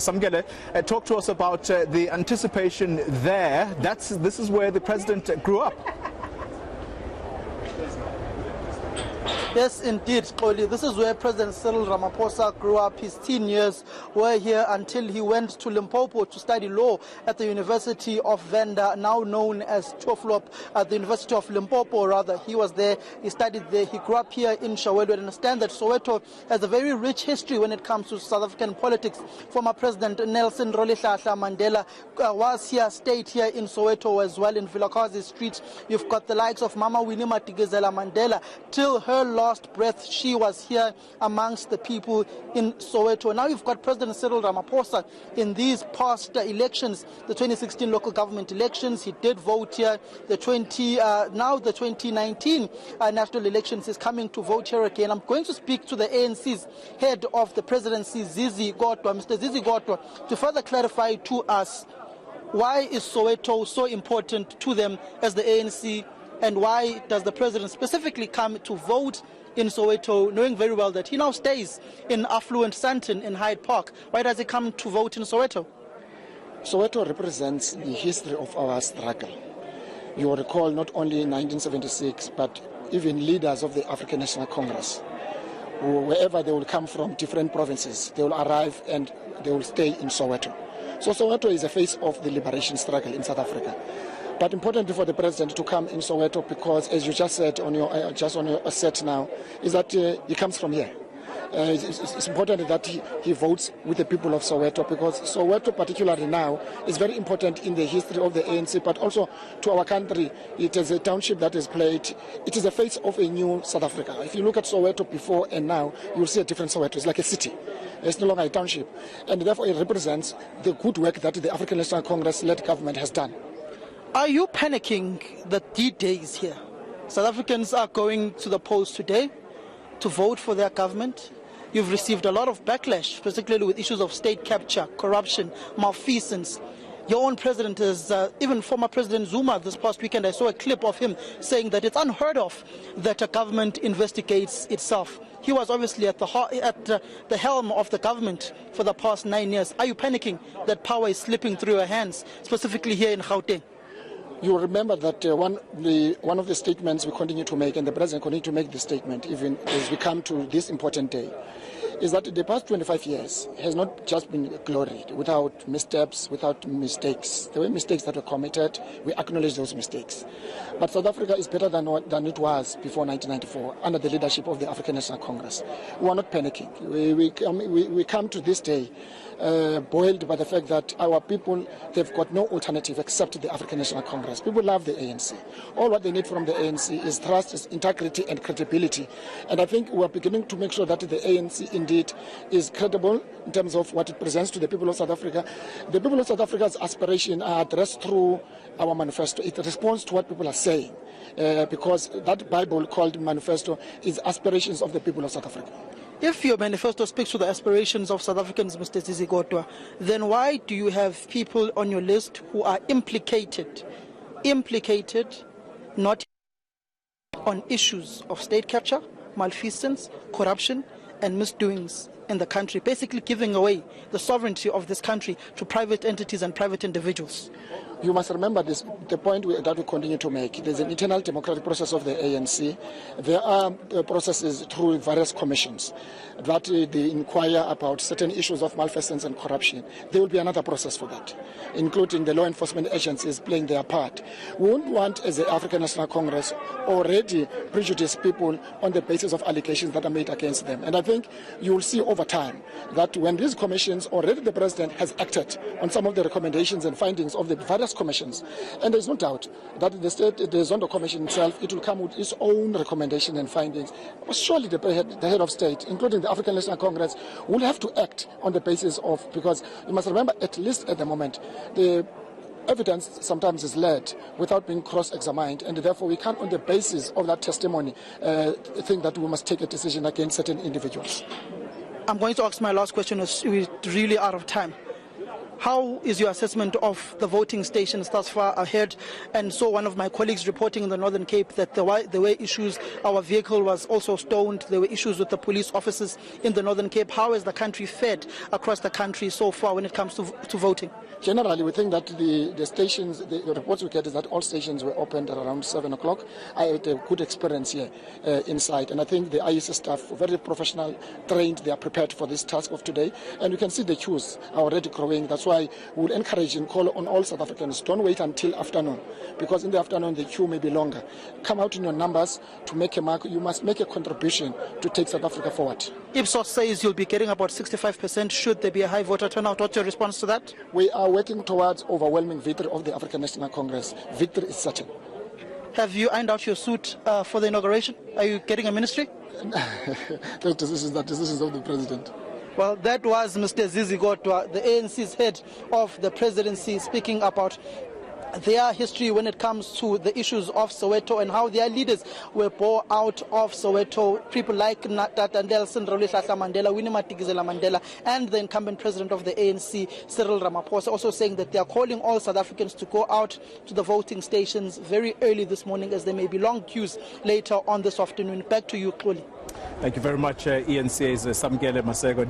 Samgele, talk to us about the anticipation there. This is where the president grew up. Yes, indeed, Xoli. This is where President Cyril Ramaphosa grew up. His teen years were here until he went to Limpopo to study law at the University of Venda, now known as Toflop, at the University of Limpopo, rather. He was there, he studied there, he grew up here in Chiawelo. I understand that Soweto has a very rich history when it comes to South African politics. Former President Nelson Rolihlahla Mandela was here, stayed here in Soweto as well, in Vilakazi Street. You've got the likes of Mama Winnie Madikizela Mandela. Till her last breath, she was here amongst the people in Soweto. Now you've got President Cyril Ramaphosa in these past elections, the 2016 local government elections. He did vote here. The 2019 national elections is coming to vote here again. I'm going to speak to the ANC's head of the presidency, Zizi Godwa, Mr. Zizi Godwa, to further clarify to us why is Soweto so important to them as the ANC. And why does the president specifically come to vote in Soweto, knowing very well that he now stays in affluent Sandton in Hyde Park? Why does he come to vote in Soweto? Soweto represents the history of our struggle. You will recall not only in 1976, but even leaders of the African National Congress, wherever they will come from, different provinces, they will arrive and they will stay in Soweto. So Soweto is a face of the liberation struggle in South Africa. But importantly for the president to come in Soweto, because as you just said on your set now, is that he comes from here. It's important that he votes with the people of Soweto, because Soweto particularly now is very important in the history of the ANC, but also to our country. It is a township that is played. It is the face of a new South Africa. If you look at Soweto before and now, you'll see a different Soweto. It's like a city. It's no longer a township. And therefore it represents the good work that the African National Congress-led government has done. Are you panicking that the day is here? South Africans are going to the polls today to vote for their government. You've received a lot of backlash, particularly with issues of state capture, corruption, malfeasance. Your own president is, even former President Zuma this past weekend, I saw a clip of him saying that it's unheard of that a government investigates itself. He was obviously at the helm of the government for the past 9 years. Are you panicking that power is slipping through your hands, specifically here in Gauteng? You will remember that one of the statements we continue to make, and the president continues to make this statement even as we come to this important day, is that the past 25 years has not just been gloried without missteps, without mistakes. There were mistakes that were committed. We acknowledge those mistakes. But South Africa is better than it was before 1994 under the leadership of the African National Congress. We are not panicking. We come to this day boiled by the fact that our people, they've got no alternative except the African National Congress. People love the ANC. All what they need from the ANC is trust, is integrity and credibility. And I think we're beginning to make sure that the ANC indeed is credible in terms of what it presents to the people of South Africa. The people of South Africa's aspirations are addressed through our manifesto. It responds to what people are saying, because that Bible called manifesto is aspirations of the people of South Africa. If your manifesto speaks to the aspirations of South Africans, Mr. Zizi Godwa, then why do you have people on your list who are implicated, not on issues of state capture, malfeasance, corruption, and misdoings in the country, basically giving away the sovereignty of this country to private entities and private individuals? You must remember this, the point that we continue to make. There's an internal democratic process of the ANC. There are processes through various commissions that they inquire about certain issues of malfeasance and corruption. There will be another process for that, including the law enforcement agencies playing their part. We won't want, as the African National Congress, already prejudice people on the basis of allegations that are made against them. And I think you will see over time that when these commissions, already the president has acted on some of the recommendations and findings of the various commissions, and there's no doubt that the Zondo Commission itself, it will come with its own recommendation and findings. Surely the head of state, including the African National Congress, will have to act on the basis of, because you must remember, at least at the moment, the evidence sometimes is led without being cross-examined, and therefore we can't, on the basis of that testimony, think that we must take a decision against certain individuals. I'm going to ask my last question as we're really out of time. How is your assessment of the voting stations thus far ahead? And so one of my colleagues reporting in the Northern Cape that there were issues, our vehicle was also stoned, there were issues with the police officers in the Northern Cape. How has the country fared across the country so far when it comes to voting? Generally, we think that the stations, the reports we get is that all stations were opened at around 7 o'clock. I had a good experience here inside, and I think the IEC staff, very professional, trained, they are prepared for this task of today. And you can see the queues are already growing. That's why we will encourage and call on all South Africans, don't wait until afternoon, because in the afternoon the queue may be longer. Come out in your numbers to make a mark. You must make a contribution to take South Africa forward. Ipsos says you'll be getting about 65% should there be a high voter turnout. What's your response to that? We are working towards overwhelming victory of the African National Congress. Victory is certain. Have you ironed out your suit for the inauguration? Are you getting a ministry? Those decisions are decisions of the president. Well, that was Mr. Zizi Godwa, the ANC's head of the presidency, speaking about their history when it comes to the issues of Soweto and how their leaders were born out of Soweto. People like Tata Nelson Rolihlahla Mandela, Winnie Madikizela Mandela, and the incumbent president of the ANC, Cyril Ramaphosa, also saying that they are calling all South Africans to go out to the voting stations very early this morning, as there may be long queues later on this afternoon. Back to you, Xoli. Thank you very much, ENCA's Samgele Masego.